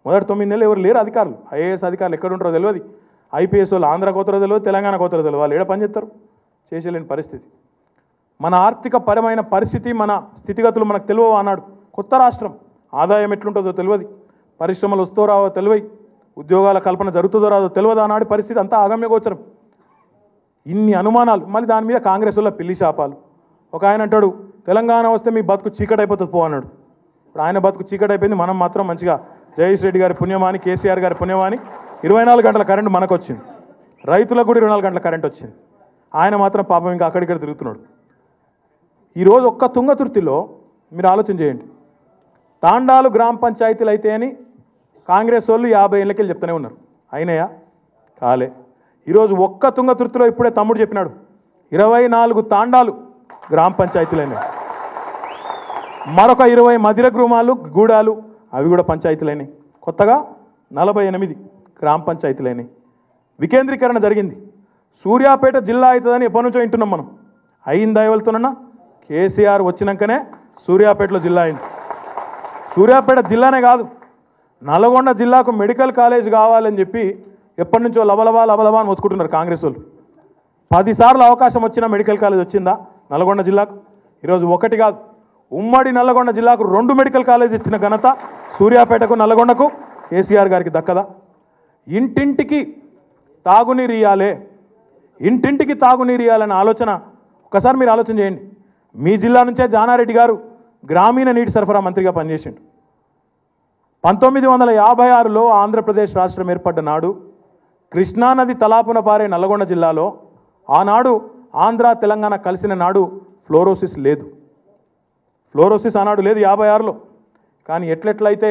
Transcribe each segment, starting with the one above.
మొదటి 9 నెలలు ఎవరు లేరు అధికారులు. ఐఏఎస్ అధికారులు ఎక్కడ ఉంటారో తెలియదు, ఐపీఎస్ వాళ్ళు ఆంధ్ర కోతరో తెలియదు, తెలంగాణ కోతరో తెలియదు. వాళ్ళు ఏడ పనిచేస్తారు? చేసేలేని పరిస్థితి. మన ఆర్థిక పరమైన పరిస్థితి, మన స్థితిగతులు మనకు తెలియవు అన్నాడు. కొత్త రాష్ట్రం, ఆదాయం ఎట్లుంటుందో తెలియదు, పరిశ్రమలు వస్తో రావో తెలియదు, ఉద్యోగాల కల్పన జరుగుతుందో రాదో తెలియదు అన్నాడు. పరిస్థితి అంతా ఆగమ్యగోచరం. ఇన్ని అనుమానాలు, మళ్ళీ దాని మీద కాంగ్రెస్ వల్ల పిల్లి శాపాలు. ఒక ఆయన అంటాడు తెలంగాణ వస్తే మీ బతుకు చీకటి అయిపోతుంది పో అన్నాడు. ఇప్పుడు ఆయన బతుకు చీకటి అయిపోయింది, మనం మాత్రం మంచిగా జగదీష్ రెడ్డి గారి పుణ్యమాని, కేసీఆర్ గారి పుణ్యమాని 24 గంటల కరెంటు మనకు వచ్చింది, రైతులకు కూడా 24 గంటల కరెంట్ వచ్చింది. ఆయన మాత్రం పాపం ఇంకా అక్కడిక్కడ తిరుగుతున్నాడు. ఈరోజు ఒక్క తుంగతుర్తిలో మీరు ఆలోచన చేయండి, తాండాలు గ్రామ పంచాయతీలు అయితే అని కాంగ్రెస్ వాళ్ళు 50 ఏళ్ళకెళ్ళి చెప్తూనే ఉన్నారు. అయినాయా? కాలే. ఈరోజు ఒక్క తుంగతుర్తిలో ఇప్పుడే తమ్ముడు చెప్పినాడు 24 తాండాలు గ్రామ పంచాయతీలైనాయి, మరొక 20 మధిర గృహాలు గూడాలు అవి కూడా పంచాయతీలైనాయి, కొత్తగా 48 గ్రామ పంచాయతీలైనాయి. వికేంద్రీకరణ జరిగింది. సూర్యాపేట జిల్లా అవుతుందని ఎప్పటి నుంచో వింటున్నాం మనం. అయిందా ఎవరితోనన్నా? కేసీఆర్ వచ్చినాకనే సూర్యాపేటలో జిల్లా అయింది. సూర్యాపేట జిల్లానే కాదు, నల్గొండ జిల్లాకు మెడికల్ కాలేజ్ కావాలని చెప్పి ఎప్పటి నుంచో లబలబా అని మొత్తుకుంటున్నారు కాంగ్రెస్ వాళ్ళు. 10 సార్లు అవకాశం వచ్చినా మెడికల్ కాలేజ్ వచ్చిందా నల్గొండ జిల్లాకు? ఈరోజు ఒకటి కాదు, ఉమ్మడి నల్గొండ జిల్లాకు 2 మెడికల్ కాలేజ్ ఇచ్చిన ఘనత సూర్యాపేటకు నల్గొండకు కేసీఆర్ గారికి దక్కదా? ఇంటింటికి తాగునీరు ఇవ్వాలి, ఇంటింటికి తాగునీరు ఇవ్వాలనే ఆలోచన ఒకసారి మీరు ఆలోచన చేయండి. మీ జిల్లా నుంచే జానారెడ్డి గారు గ్రామీణ నీటి సరఫరా మంత్రిగా పనిచేసిండు. 1956లో ఆంధ్రప్రదేశ్ రాష్ట్రం ఏర్పడ్డ నాడు కృష్ణానది తలాపున పారే నల్గొండ జిల్లాలో ఆనాడు ఆంధ్ర తెలంగాణ కలిసిన నాడు ఫ్లోరోసిస్ లేదు. ఫ్లోరోసిస్ ఆనాడు లేదు 56లో. కానీ ఎట్లెట్లయితే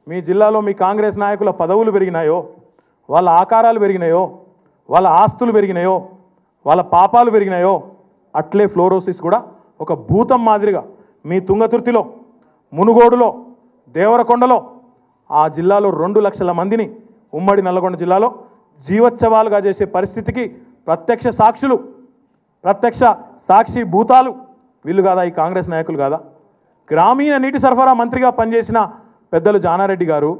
మీ జిల్లాలో మీ కాంగ్రెస్ నాయకుల పదవులు పెరిగినాయో, వాళ్ళ ఆకారాలు పెరిగినాయో, వాళ్ళ ఆస్తులు పెరిగినాయో, వాళ్ళ పాపాలు పెరిగినాయో, అట్లే ఫ్లోరోసిస్ కూడా ఒక భూతం మాదిరిగా మీ తుంగతుర్తిలో, మునుగోడులో, దేవరకొండలో ఆ జిల్లాలో 2 లక్షల మందిని ఉమ్మడి నల్గొండ జిల్లాలో జీవోత్సవాలుగా చేసే పరిస్థితికి ప్రత్యక్ష సాక్షులు, ప్రత్యక్ష సాక్షి భూతాలు వీళ్ళు కాదా? ఈ కాంగ్రెస్ నాయకులు కాదా? గ్రామీణ నీటి సరఫరా మంత్రిగా పనిచేసిన పెద్దలు జానారెడ్డి గారు,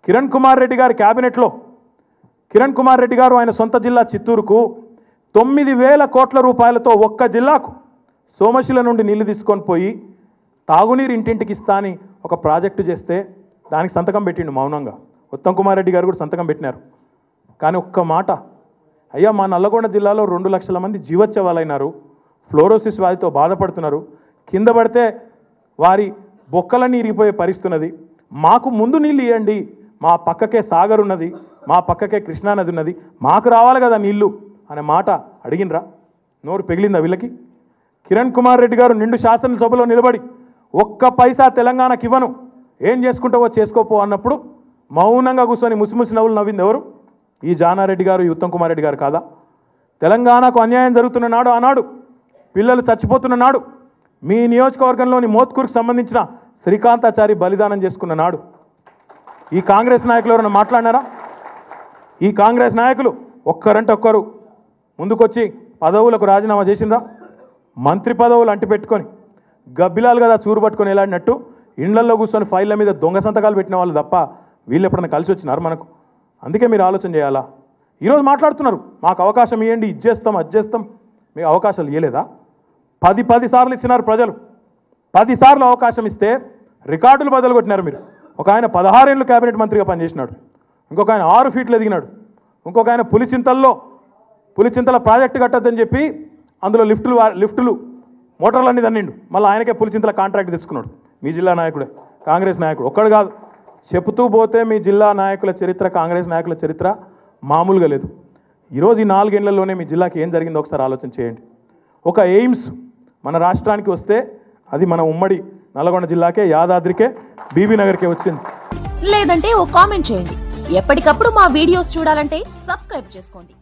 కిరణ్ కుమార్ రెడ్డి గారి క్యాబినెట్లో కిరణ్ కుమార్ రెడ్డి గారు ఆయన సొంత జిల్లా చిత్తూరుకు 9,000 కోట్ల రూపాయలతో ఒక్క జిల్లాకు సోమశిల నుండి నీళ్లు తీసుకొని పోయి తాగునీరు ఇంటింటికి ఇస్తా అని ఒక ప్రాజెక్టు చేస్తే దానికి సంతకం పెట్టిండు మౌనంగా. ఉత్తమ్ కుమార్ రెడ్డి గారు కూడా సంతకం పెట్టినారు. కానీ ఒక్క మాట, అయ్యా మా నల్లగొండ జిల్లాలో 2 లక్షల మంది జీవోత్సవాలైనారు, ఫ్లోరోసిస్ వ్యాధితో బాధపడుతున్నారు, కింద పడితే వారి బొక్కలన్నీ ఇరిగిపోయే పరిస్థితున్నది, మాకు ముందు నీళ్ళు ఇవ్వండి, మా పక్కకే సాగర్ ఉన్నది, మా పక్కకే కృష్ణానది ఉన్నది, మాకు రావాలి కదా నీళ్ళు అనే మాట అడిగినరా? నోరు పెగిలిందా వీళ్ళకి? కిరణ్ కుమార్ రెడ్డి గారు నిండు శాసనసభలో నిలబడి ఒక్క పైసా తెలంగాణకి ఇవ్వను, ఏం చేసుకుంటావో చేసుకోపో అన్నప్పుడు మౌనంగా కూర్చొని ముసిముసి నవ్వులు నవ్వింది ఎవరు? ఈ జానారెడ్డి గారు, ఈ ఉత్తమ్ కుమార్ రెడ్డి గారు కాదా? తెలంగాణకు అన్యాయం జరుగుతున్న నాడు, ఆనాడు పిల్లలు చచ్చిపోతున్న నాడు, మీ నియోజకవర్గంలోని మోత్కూరుకు సంబంధించిన శ్రీకాంతాచారి బలిదానం చేసుకున్న నాడు ఈ కాంగ్రెస్ నాయకులు ఎవరైనా మాట్లాడినారా? ఈ కాంగ్రెస్ నాయకులు ఒక్కరంటే ఒక్కరు ముందుకొచ్చి పదవులకు రాజీనామా చేసిండ్రా? మంత్రి పదవులు అంటిపెట్టుకొని గబ్బిలాలు కదా చూరు పట్టుకొని ఎలాడినట్టు ఇండ్లల్లో కూర్చొని ఫైళ్ళ మీద దొంగ సంతకాలు పెట్టిన వాళ్ళు తప్ప వీళ్ళు ఎప్పుడైనా కలిసి వచ్చినారు మనకు? అందుకే మీరు ఆలోచన చేయాలా? ఈరోజు మాట్లాడుతున్నారు మాకు అవకాశం ఇవ్వండి, ఇది చేస్తాం అది చేస్తాం. మీకు అవకాశాలు ఇవ్వలేదా? 10 సార్లు ఇచ్చినారు ప్రజలు. 10 సార్లు అవకాశం ఇస్తే రికార్డులు బదులు కొట్టినారు మీరు. ఒక ఆయన 16 ఏళ్ళు కేబినెట్ మంత్రిగా పనిచేసినాడు, ఇంకొక ఆయన 6 ఫీట్లు ఎదిగినాడు, ఇంకొక ఆయన పులిచింతల ప్రాజెక్టు కట్టద్దని చెప్పి అందులో లిఫ్టులు మోటార్లన్నీ తన్నిండు, మళ్ళీ ఆయనకే పులిచింతల కాంట్రాక్ట్ తెచ్చుకున్నాడు. మీ జిల్లా నాయకుడే, కాంగ్రెస్ నాయకుడు. ఒక్కడు కాదు, చెబుతూ పోతే మీ జిల్లా నాయకుల చరిత్ర, కాంగ్రెస్ నాయకుల చరిత్ర మామూలుగా లేదు. ఈరోజు ఈ 4 ఏళ్లలోనే మీ జిల్లాకి ఏం జరిగిందో ఒకసారి ఆలోచన చేయండి. ఒక ఎయిమ్స్ మన రాష్ట్రానికి వస్తే అది మన ఉమ్మడి నల్గొండ జిల్లాకే, యాదాద్రికే, బీబీ నగర్కే వచ్చింది. లేదంటే ఓ కామెంట్ చేయండి. ఎప్పటికప్పుడు మా వీడియోస్ చూడాలంటే సబ్స్క్రైబ్ చేసుకోండి.